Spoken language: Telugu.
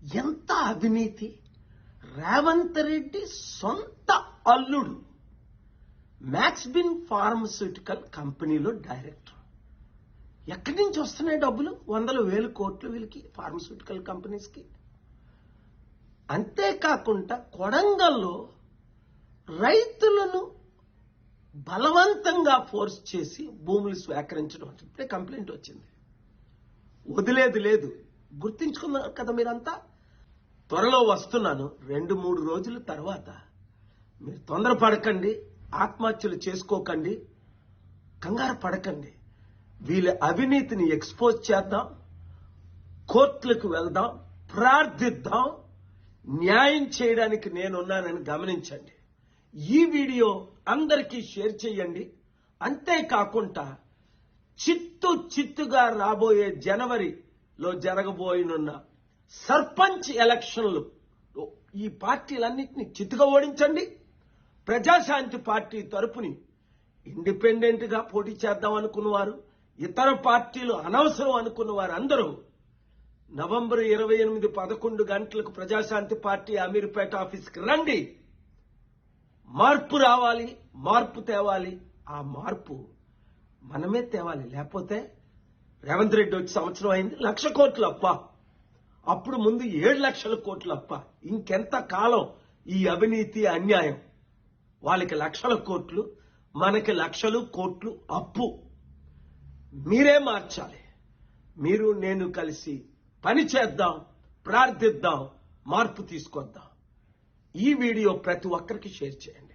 ఎంత అవినీతి! రేవంత్ రెడ్డి సొంత అల్లుడు మ్యాక్స్బిన్ ఫార్మస్యూటికల్ కంపెనీలో డైరెక్టర్. ఎక్కడి నుంచి వస్తున్నాయి డబ్బులు? 100,000 కోట్లు వీళ్ళకి, ఫార్మస్యూటికల్ కంపెనీస్కి. అంతేకాకుండా కొడంగల్లో రైతులను బలవంతంగా ఫోర్స్ చేసి భూములు స్వీకరించడం, ఇప్పుడే కంప్లైంట్ వచ్చింది. వదిలేదు లేదు. గుర్తించుకున్నారు కదా మీరంతా. త్వరలో వస్తున్నాను. 2-3 రోజుల తర్వాత మీరు తొందరపడకండి, ఆత్మహత్యలు చేసుకోకండి, కంగారు పడకండి. వీళ్ళ అవినీతిని ఎక్స్పోజ్ చేద్దాం, కోర్టులకు వెళ్దాం, ప్రార్థిద్దాం. న్యాయం చేయడానికి నేనున్నానని గమనించండి. ఈ వీడియో అందరికీ షేర్ చేయండి. అంతేకాకుండా చిత్తుగా రాబోయే జనవరిలో జరగబోయనున్న సర్పంచ్ ఎలక్షన్లు ఈ పార్టీలన్నింటినీ చిత్తుగా ఓడించండి. ప్రజాశాంతి పార్టీ తరపుని ఇండిపెండెంట్ గా పోటీ చేద్దాం అనుకున్నవారు, ఇతర పార్టీలు అనవసరం అనుకున్న వారు అందరూ నవంబర్ 28 11 గంటలకు ప్రజాశాంతి పార్టీ అమీర్పేట ఆఫీస్కి రండి. మార్పు రావాలి, మార్పు తేవాలి. ఆ మార్పు మనమే తేవాలి. లేకపోతే రేవంత్ రెడ్డి వచ్చి సంవత్సరం అయింది, 1,00,000 కోట్లు అప్ప. అప్పుడు ముందు 7 లక్షల కోట్లు అప్ప. ఇంకెంత కాలం ఈ అవినీతి అన్యాయం? వాళ్ళకి 1,00,000 కోట్లు, మనకి 1,00,000 కోట్లు అప్పు. మీరే మార్చాలి. మీరు నేను కలిసి పని చేద్దాం, ప్రార్థిద్దాం, మార్పు తీసుకొద్దాం. ఈ వీడియో ప్రతి ఒక్కరికి షేర్ చేయండి.